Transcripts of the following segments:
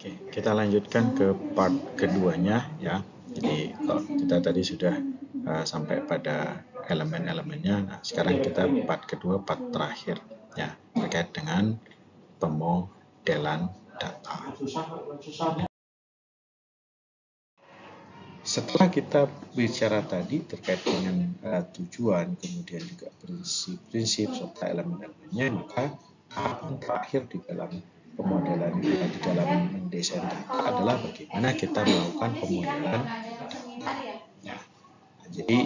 Oke, kita lanjutkan ke part keduanya ya. Jadi kalau kita tadi sudah sampai pada elemen-elemennya, nah sekarang kita part kedua, part terakhir ya, terkait dengan pemodelan data. Setelah kita bicara tadi terkait dengan tujuan, kemudian juga prinsip-prinsip serta elemen-elemennya, maka tahap terakhir di dalam pemodelan di dalam mendesain data adalah bagaimana kita melakukan pemodelan data. Ya. Nah, jadi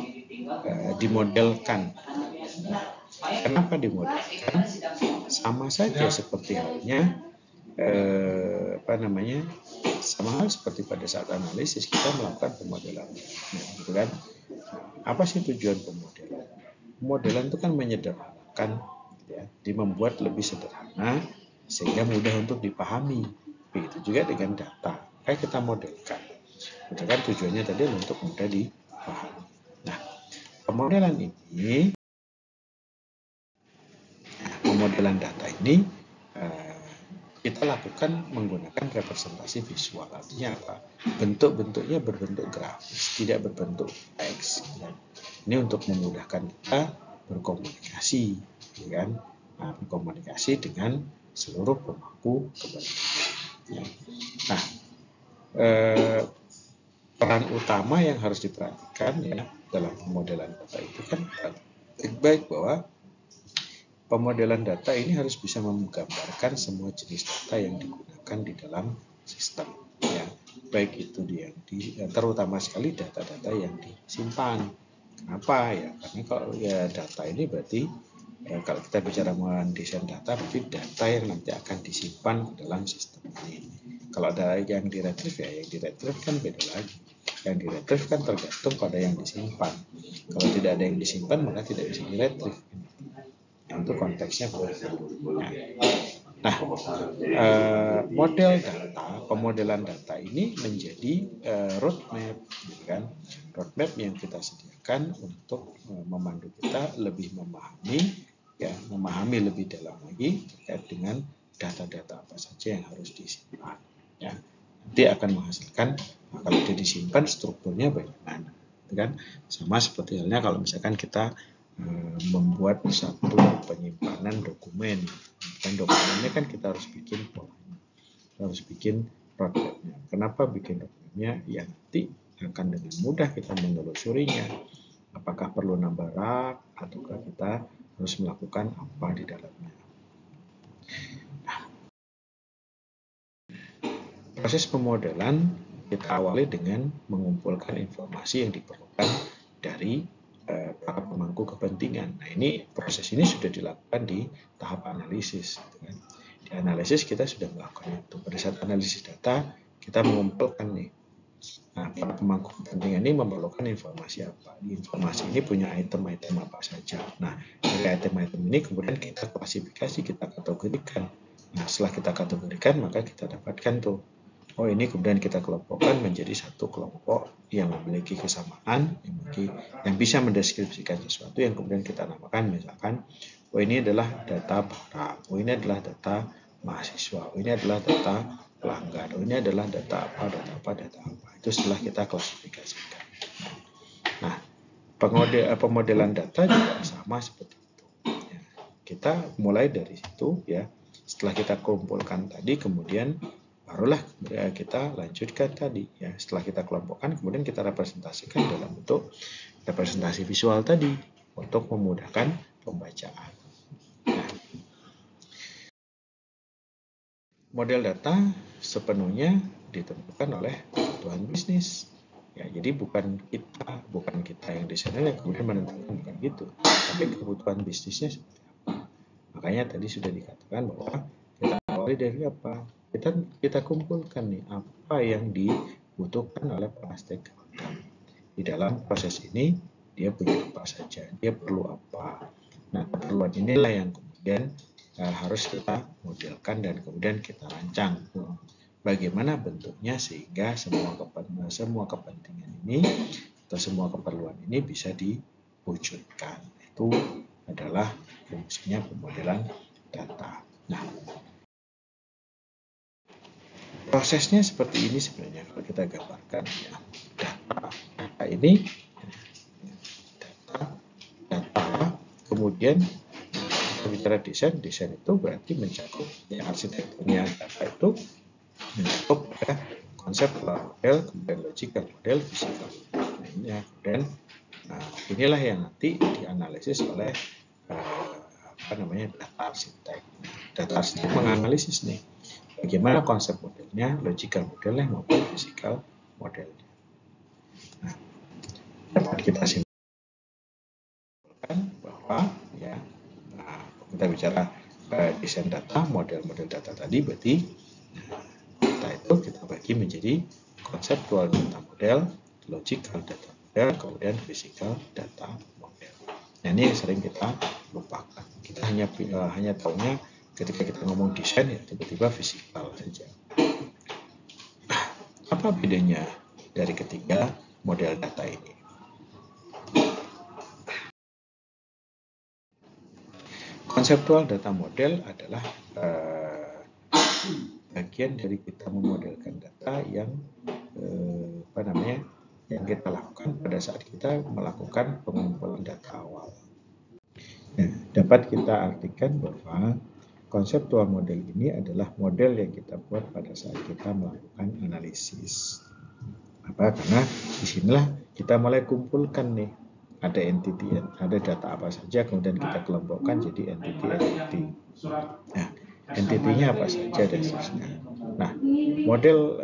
dimodelkan. Kenapa dimodelkan? Sama saja seperti halnya sama hal seperti pada saat analisis kita melakukan pemodelan. Nah, gitu kan? Apa sih tujuan pemodelan? Pemodelan itu kan menyederhanakan, ya, membuat lebih sederhana sehingga mudah untuk dipahami. Begitu juga dengan data. Kayak kita modelkan. Itu kan tujuannya tadi untuk mudah dipahami. Nah, pemodelan data ini kita lakukan menggunakan representasi visual. Artinya apa? Bentuk-bentuknya berbentuk grafis, tidak berbentuk teks. Ya. Ini untuk memudahkan kita berkomunikasi, ya kan? Nah, berkomunikasi dengan seluruh pemangku kepentingan. Ya. Nah, peran utama yang harus diperhatikan ya dalam pemodelan data itu kan baik bahwa pemodelan data ini harus bisa menggambarkan semua jenis data yang digunakan di dalam sistem, ya, baik itu terutama sekali data-data yang disimpan. Kenapa ya? Karena kalau ya data ini berarti kalau kita bicara mendesain data, berarti data yang nanti akan disimpan dalam sistem ini. Kalau ada yang diretrieve ya, yang diretrieve kan beda lagi. Yang diretrieve kan tergantung pada yang disimpan. Kalau tidak ada yang disimpan maka tidak bisa diretrieve. Itu konteksnya. Nah, pemodelan data ini menjadi roadmap, kan? Roadmap yang kita sediakan untuk memandu kita lebih memahami lebih dalam lagi terkait dengan data-data apa saja yang harus disimpan. Ya, nanti akan menghasilkan kalau dia disimpan strukturnya bagaimana, kan? Sama seperti halnya kalau misalkan kita membuat satu penyimpanan dokumen. Dan dokumennya kan kita harus bikin polanya, harus bikin roadmapnya. Kenapa bikin roadmapnya? Ya nanti akan dengan mudah kita menelusurinya. Apakah perlu nambah rak ataukah kita harus melakukan apa di dalamnya. Nah, proses pemodelan kita awali dengan mengumpulkan informasi yang diperlukan dari para pemangku kepentingan. Nah, proses ini sudah dilakukan di tahap analisis. Kan? Di analisis kita sudah melakukan itu. Pada saat analisis data, kita mengumpulkan nih. Nah, para pemangku kepentingan ini memerlukan informasi apa? Informasi ini punya item-item apa saja. Nah, dari item-item ini kemudian kita klasifikasi, kita kategorikan. Nah, setelah kita kategorikan, maka kita dapatkan tuh. Oh, ini kemudian kita kelompokkan menjadi satu kelompok yang memiliki kesamaan, yang bisa mendeskripsikan sesuatu yang kemudian kita namakan, misalkan, oh ini adalah data barang, oh ini adalah data mahasiswa, oh ini adalah data pelanggan, oh ini adalah data apa. Itu setelah kita klasifikasikan. Nah, pemodelan data juga sama seperti itu. Ya, kita mulai dari situ ya. Setelah kita kumpulkan tadi, kemudian barulah kita lanjutkan tadi ya. Setelah kita kelompokkan, kemudian kita representasikan dalam bentuk representasi visual tadi untuk memudahkan pembacaan. Nah, model data sepenuhnya ditentukan oleh kebutuhan bisnis. Ya, jadi bukan kita yang desainer yang kemudian menentukan, bukan gitu. Tapi kebutuhan bisnisnya seperti apa. Makanya tadi sudah dikatakan bahwa kita awali dari apa? Kita kumpulkan nih apa yang dibutuhkan oleh para stakeholder. Di dalam proses ini dia punya apa saja, dia perlu apa. Nah, keperluan inilah yang kemudian harus kita modelkan dan kemudian kita rancang bagaimana bentuknya sehingga semua kepentingan ini atau semua keperluan ini bisa diwujudkan. Itu adalah fungsinya pemodelan data. Nah, prosesnya seperti ini sebenarnya kalau kita gambarkan ya. Data ini data, kemudian kita bicara desain itu berarti mencakup ya, arsitekturnya data itu mencakup pada konsep model, kemudian logical model, physical model. Dan inilah yang nanti dianalisis oleh data arsitek. Data arsitek menganalisis nih bagaimana konsep modelnya, logical modelnya maupun physical modelnya. Nah, dapat kita simpulkan bahwa ya kita bicara desain data, model-model data tadi, berarti data itu kita bagi menjadi konseptual data model, logical data model, kemudian physical data model. Nah, ini yang sering kita lupakan. Kita hanya tahunya ketika kita ngomong desain ya tiba-tiba fisikal saja. Apa bedanya dari ketiga model data ini? Konseptual data model adalah bagian dari kita memodelkan data yang yang kita lakukan pada saat kita melakukan pengumpulan data awal. Nah, dapat kita artikan bahwa konseptual model ini adalah model yang kita buat pada saat kita melakukan analisis. Karena disinilah kita mulai kumpulkan nih, ada entity, ada data apa saja, kemudian kita kelompokkan jadi entity. Nah, entity-nya apa saja dan seterusnya. Nah, model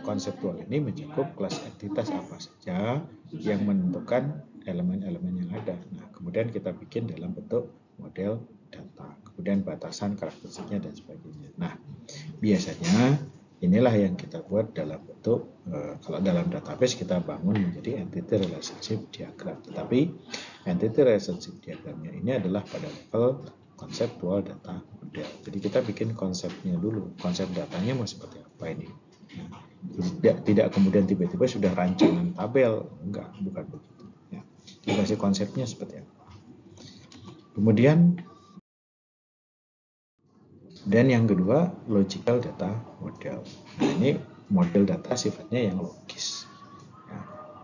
konseptual ini mencakup kelas entitas apa saja yang menentukan elemen-elemen yang ada. Nah, kemudian kita bikin dalam bentuk model data, kemudian batasan, karakteristiknya dan sebagainya. Nah, biasanya inilah yang kita buat dalam bentuk kalau dalam database kita bangun menjadi entity relationship diagram. Tetapi entity relationship diagramnya ini adalah pada level konseptual data model. Jadi kita bikin konsepnya dulu, konsep datanya mau seperti apa ini. Nah, tidak kemudian tiba-tiba sudah rancangan tabel, enggak, bukan begitu. Ya, dikasih konsepnya seperti apa. Kemudian dan yang kedua, logical data model. Nah, ini model data sifatnya yang logis.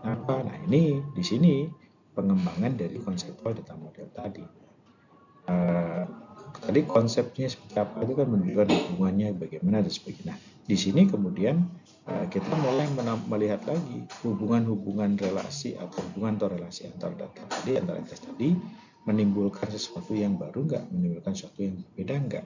Nah, ini di sini pengembangan dari konseptual data model tadi. Tadi konsepnya seperti apa itu kan menunjukkan hubungannya bagaimana dan sebagainya. Nah, di sini kemudian kita mulai melihat lagi hubungan-hubungan relasi atau hubungan atau relasi antar data tadi, antara entitas tadi, menimbulkan sesuatu yang baru enggak, menimbulkan sesuatu yang berbeda enggak.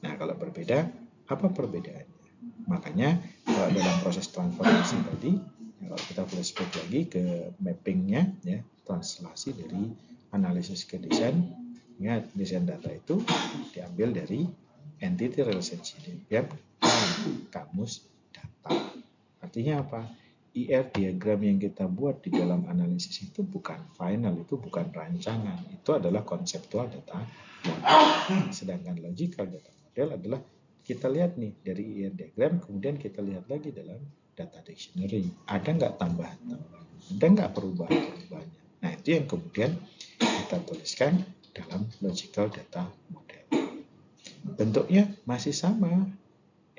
Nah, kalau berbeda, apa perbedaannya? Makanya dalam proses transformasi tadi, kalau kita flashback lagi ke mappingnya, ya, translasi dari analisis ke desain, ingat desain data itu diambil dari entity relationship diagram, kamus data. Artinya apa? IR diagram yang kita buat di dalam analisis itu bukan final, itu bukan rancangan, itu adalah konseptual data model. Sedangkan logical data model adalah kita lihat nih dari IR diagram, kemudian kita lihat lagi dalam data dictionary, ada nggak tambahan-tambahan, ada nggak perubahan-perubahannya. Nah, itu yang kemudian kita tuliskan dalam logical data model. Bentuknya masih sama,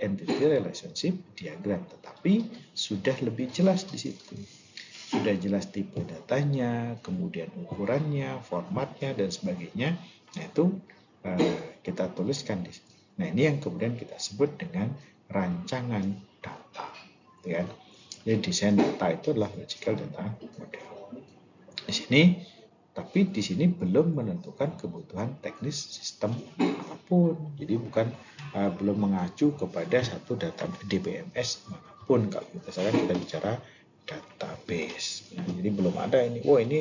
entity relationship diagram, tetapi sudah lebih jelas di situ. Sudah jelas tipe datanya, kemudian ukurannya, formatnya dan sebagainya. Nah, itu kita tuliskan di sini. Nah, ini yang kemudian kita sebut dengan rancangan data, ya. Jadi desain data itu adalah logical data model. Tapi di sini belum menentukan kebutuhan teknis sistem apapun. Jadi belum mengacu kepada satu data DBMS manapun kalau misalkan kita bicara database. Jadi belum ada ini. Ini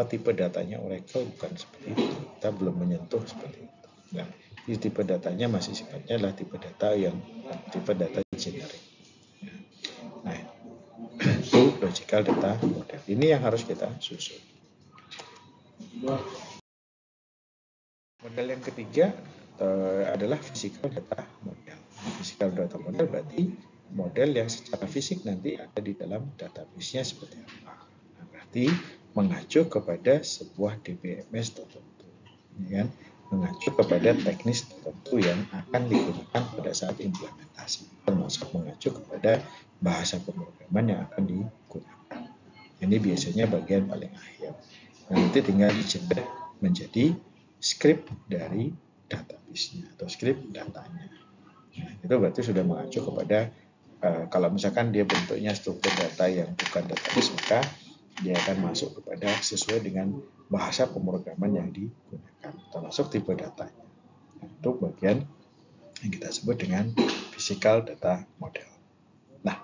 tipe datanya Oracle, bukan seperti itu. Kita belum menyentuh seperti itu. Nah, tipe datanya masih sifatnya adalah tipe data generic. Nah, itu logical data model. Ini yang harus kita susun. Model yang ketiga adalah physical data model. Physical data model berarti model yang secara fisik nanti ada di dalam database-nya seperti apa. Nah, berarti mengacu kepada sebuah DBMS tertentu, ya, mengacu kepada teknis tertentu yang akan digunakan pada saat implementasi. implementasi, termasuk mengacu kepada bahasa pemrograman yang akan digunakan. Ini biasanya bagian paling akhir. Nanti tinggal dicetak menjadi script dari database-nya atau script datanya. Nah, itu berarti sudah mengacu kepada kalau misalkan dia bentuknya struktur data yang bukan database, maka dia akan masuk kepada sesuai dengan bahasa pemrograman yang digunakan, termasuk tipe datanya. Nah, itu bagian yang kita sebut dengan physical data model. Nah,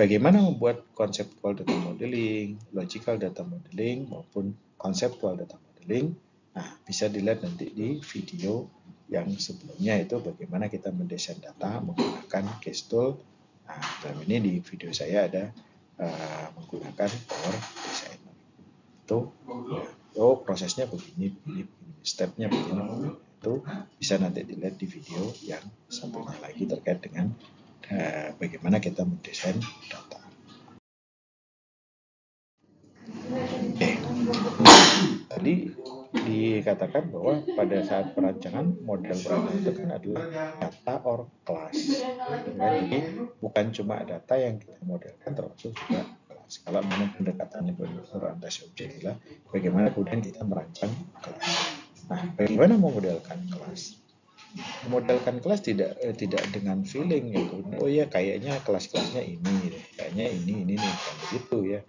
bagaimana membuat conceptual data modeling, logical data modeling, maupun conceptual data modeling? Nah, bisa dilihat nanti di video yang sebelumnya, itu bagaimana kita mendesain data menggunakan case tool. Nah, dalam ini di video saya ada menggunakan Power Designer. Itu prosesnya begini, stepnya begini. Itu bisa nanti dilihat di video yang satunya lagi terkait dengan bagaimana kita mendesain data. Tadi dikatakan bahwa pada saat perancangan model perancangan itu kan adalah data or class. Jadi bukan cuma data yang kita modelkan, termasuk juga kelas. Kalau memang pendekatannya berorientasi objek adalah bagaimana kemudian kita merancang kelas. Nah, bagaimana memodelkan kelas? Memodelkan kelas tidak dengan feeling ya. Oh ya, kayaknya kelas-kelasnya ini, kayaknya ini nih, kan begitu ya.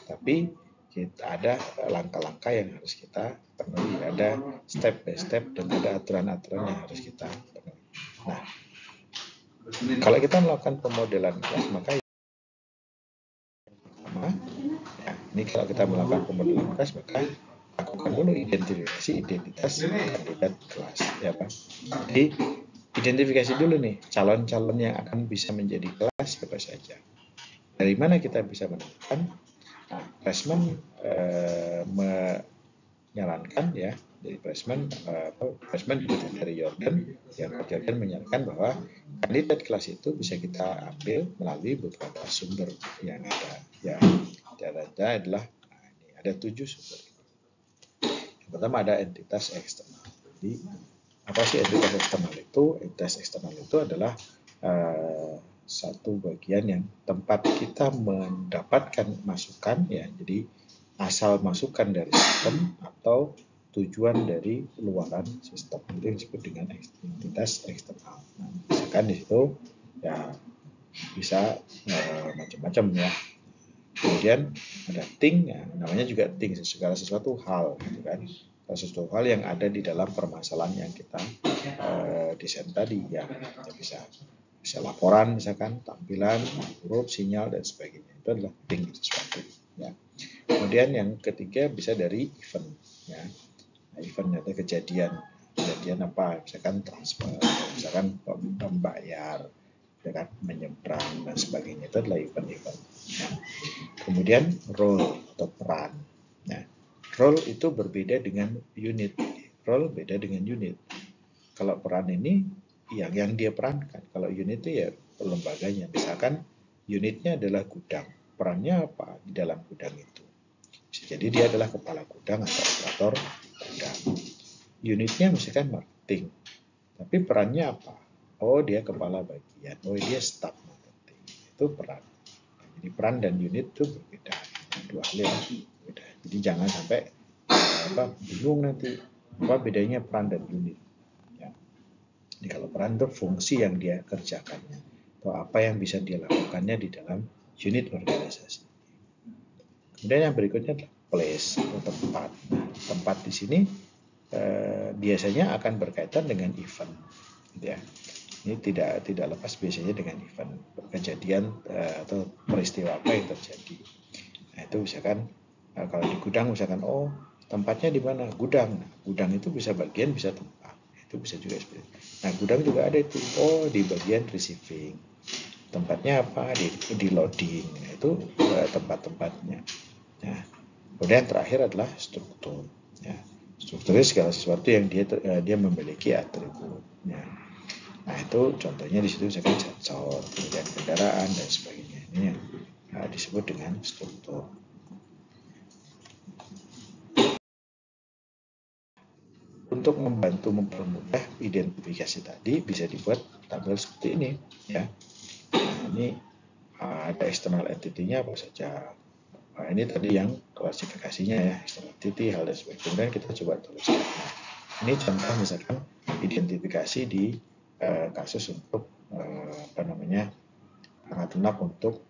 Tapi kita ada langkah-langkah yang harus kita penuhi, ada step by step, dan ada aturan-aturan yang harus kita penuhi. Nah, kalau kita melakukan pemodelan kelas, maka ya, ini kalau kita melakukan pemodelan kelas, maka lakukan dulu identifikasi identitas kandidat kelas, ya Pak. Jadi identifikasi dulu nih calon-calon yang akan bisa menjadi kelas siapa saja. Dari mana kita bisa menemukan? Nah, Pressman menyarankan ya, dari Pressman dari Jordan, yang Jordan menyarankan bahwa kandidat kelas itu bisa kita ambil melalui beberapa sumber yang ada. Ya, caranya adalah ini ada 7 sumber. Yang pertama ada entitas eksternal. Jadi apa sih entitas eksternal itu? Entitas eksternal itu adalah satu bagian yang tempat kita mendapatkan masukan ya, jadi asal masukan dari sistem atau tujuan dari luaran sistem, itu yang disebut dengan entitas eksternal. Nah, misalkan di situ ya bisa macam-macam ya. Kemudian ada thing ya, namanya juga thing, segala sesuatu hal gitu kan, sesuatu hal yang ada di dalam permasalahan yang kita desain tadi ya, bisa laporan misalkan, tampilan, huruf, sinyal, dan sebagainya. Itu adalah thing, sesuatu ya. Kemudian yang ketiga bisa dari event ya. Nah, event atau kejadian apa, misalkan transfer, misalkan membayar, misalkan menyeberang, dan sebagainya. Itu adalah event-event ya. Kemudian role atau peran. Nah, role itu berbeda dengan unit. Role beda dengan unit. Kalau peran ini yang dia perankan. Kalau unit itu ya lembaganya. Misalkan unitnya adalah gudang. Perannya apa di dalam gudang itu? Bisa jadi dia adalah kepala gudang atau operator gudang. Unitnya misalkan marketing. Tapi perannya apa? Oh, dia kepala bagian. Oh, dia staff marketing. Itu peran. Jadi peran dan unit itu berbeda. Dua hal yang berbeda. Jadi jangan sampai bingung nanti apa bedanya peran dan unit. Jadi kalau peran itu fungsi yang dia kerjakannya, atau apa yang bisa dia lakukannya di dalam unit organisasi. Kemudian yang berikutnya adalah place atau tempat. Nah, tempat di sini biasanya akan berkaitan dengan event, gitu ya. Ini tidak lepas biasanya dengan event, kejadian atau peristiwa apa yang terjadi. Nah, itu misalkan kalau di gudang misalkan tempatnya di mana? Gudang. Nah, gudang itu bisa bagian, bisa tempat. Itu bisa juga seperti itu. Nah, gudang juga ada itu. Di bagian receiving. Tempatnya apa? Di loading. Nah, itu tempat-tempatnya. Nah, kemudian terakhir adalah struktur. Ya. Strukturnya segala sesuatu yang dia memiliki atribut. Ya. Nah, itu contohnya di situ misalkan sensor, kemudian kendaraan, dan sebagainya. Ini yang disebut dengan struktur. Untuk membantu mempermudah identifikasi tadi, bisa dibuat tabel seperti ini ya. Nah, ini ada external entity-nya apa saja. Nah, ini tadi yang klasifikasinya ya, external entity, hal dan sebagainya. Kemudian kita coba tuliskan. Nah, ini contoh misalkan identifikasi di kasus untuk anak ternak untuk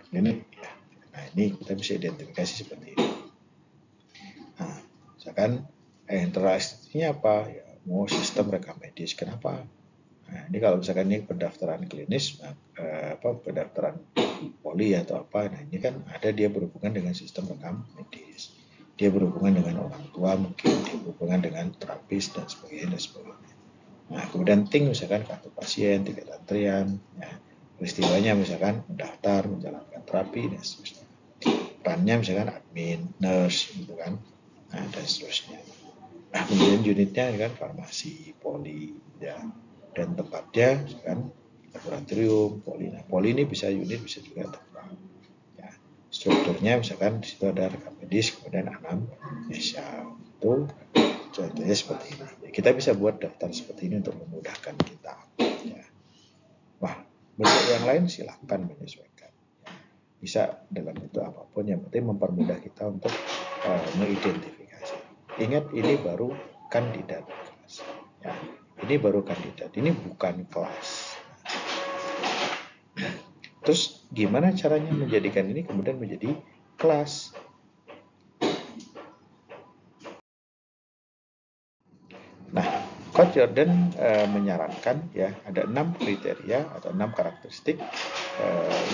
klinik ya. Nah, ini kita bisa identifikasi seperti ini. Nah, misalkan interaksinya apa? Ya, mau sistem rekam medis. Kenapa? Nah, ini kalau misalkan ini pendaftaran klinis, pendaftaran poli atau apa, nah ini kan ada dia berhubungan dengan sistem rekam medis. Dia berhubungan dengan orang tua, mungkin dia berhubungan dengan terapis dan sebagainya dan sebagainya. Nah, kemudian misalkan kartu pasien, tiket antrian, ya, peristiwanya misalkan mendaftar, menjalankan terapi dan seterusnya. Perannya misalkan admin, nurse, gitu kan, nah, dan seterusnya. Nah, kemudian unitnya kan farmasi, poli, ya, dan tempatnya misalkan laboratorium, poli. Nah, poli ini bisa unit, bisa juga tempat. Ya, strukturnya misalkan di situ ada rekam medis, kemudian anamnesia. Itu contohnya seperti ini. Ya, kita bisa buat daftar seperti ini untuk memudahkan kita. Ya. Wah, bentuk yang lain silahkan menyesuaikan. Bisa dalam bentuk apapun, yang penting mempermudah kita untuk mengidentifikasi. Ingat, ini baru kandidat kelas. Ya, ini baru kandidat, ini bukan kelas. Terus gimana caranya menjadikan ini kemudian menjadi kelas? Nah, Coach Jordan menyarankan ya ada 6 kriteria atau 6 karakteristik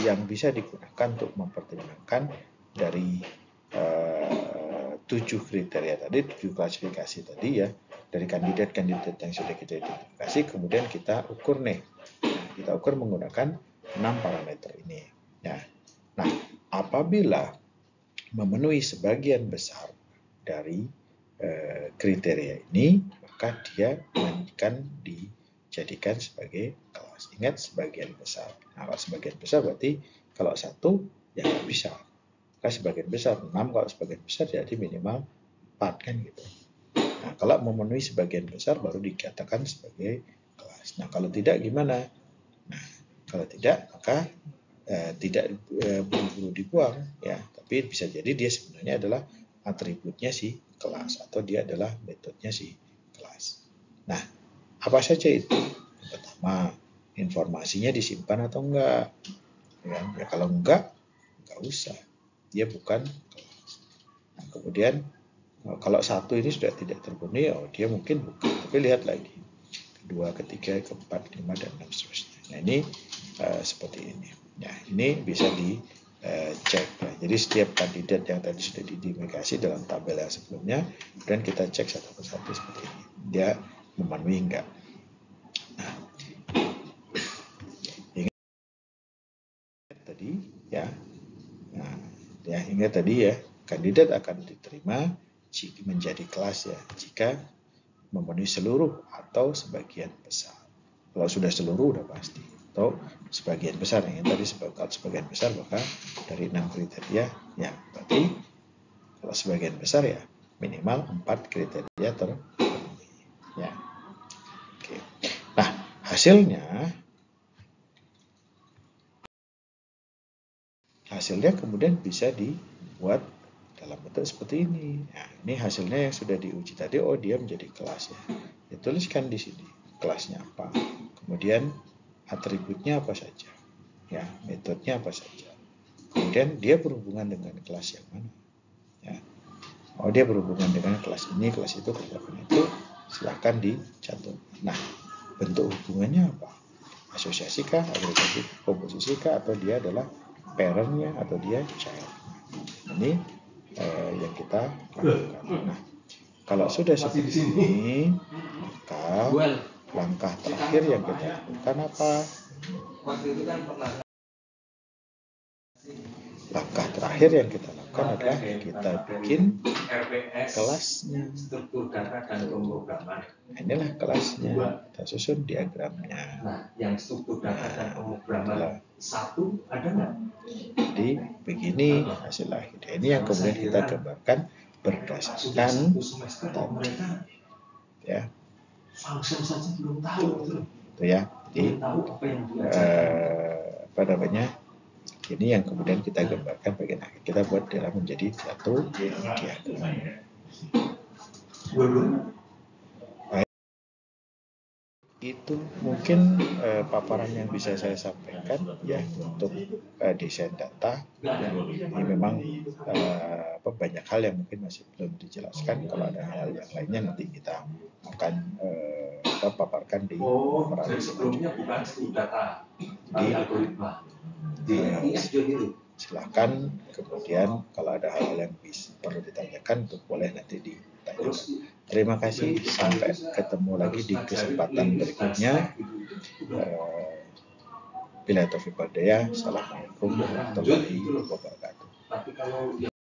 yang bisa digunakan untuk mempertimbangkan dari 7 kriteria tadi, 7 klasifikasi tadi ya, dari kandidat-kandidat yang sudah kita identifikasi, kemudian kita ukur nih. Kita ukur menggunakan 6 parameter ini. Ya. Nah, apabila memenuhi sebagian besar dari kriteria ini, maka dia akan dijadikan sebagai kelas. Ingat, sebagian besar. Nah, kalau sebagian besar berarti kalau 1 ya nggak bisa. Maka sebagian besar 6, kalau sebagian besar jadi minimal 4 kan gitu. Nah, kalau memenuhi sebagian besar baru dikatakan sebagai kelas. Nah, kalau tidak gimana? Nah, kalau tidak maka tidak buru-buru dibuang ya, tapi bisa jadi dia sebenarnya adalah atributnya si kelas atau dia adalah metodenya si kelas. Nah, apa saja itu? Yang pertama, informasinya disimpan atau enggak? Ya, kalau enggak usah. Dia bukan kelas. Nah, kemudian kalau 1 ini sudah tidak terpenuhi, dia mungkin bukan. Tapi lihat lagi, 2, 3, 4, 5 dan 6 seterusnya. Nah, ini seperti ini. Nah, ini bisa dicek. Nah, jadi setiap kandidat yang tadi sudah diidentifikasi dalam tabel yang sebelumnya, dan kita cek satu persatu seperti ini. Dia memenuhi enggak? Nah, ingat tadi ya. Nah, ya ingat tadi ya, kandidat akan diterima jika menjadi kelas ya jika memenuhi seluruh atau sebagian besar. Kalau sudah seluruh udah pasti, atau sebagian besar. Yang tadi sebagian besar maka dari 6 kriteria ya, berarti kalau sebagian besar ya minimal 4 kriteria terpenuhi ya. Oke. Nah, hasilnya kemudian bisa dibuat dalam bentuk seperti ini. Nah, ini hasilnya yang sudah diuji tadi. Oh, dia menjadi kelas ya. Dituliskan di sini kelasnya apa. Kemudian atributnya apa saja. Ya, metodenya apa saja. Kemudian dia berhubungan dengan kelas yang mana. Ya. Oh, dia berhubungan dengan kelas ini, kelas itu, kelas itu. Silahkan dicatat. Nah, bentuk hubungannya apa? Asosiasi kah, agregasi, komposisi kah, atau dia adalah parent-nya, atau dia child. Ini yang kita lakukan. Nah, kalau sudah seperti ini, maka langkah terakhir yang kita lakukan apa? Langkah terakhir yang kita lakukan adalah kita bikin kelasnya. Nah, inilah kelasnya. Kita susun diagramnya. Nah, yang struktur data dan pemrograman satu ada nggak? Jadi begini hasil akhirnya. Ini yang kemudian kita gambarkan berdasarkan tadi. Ya. Function saja belum tahu. Itu ya. Jadi ini yang kemudian kita gambarkan bagian akhir. Kita buat dalam menjadi satu diagram. Itu mungkin paparan yang bisa saya sampaikan ya untuk desain data. Ini memang banyak hal yang mungkin masih belum dijelaskan. Kalau ada hal yang lainnya nanti kita akan paparkan di paparan selanjutnya. Jadi silakan kemudian kalau ada hal-hal yang perlu ditanyakan boleh nanti ditanyakan. Terima kasih, sampai ketemu lagi di kesempatan berikutnya. Bila taufiq wal hidayah. Assalamualaikum warahmatullahi wabarakatuh.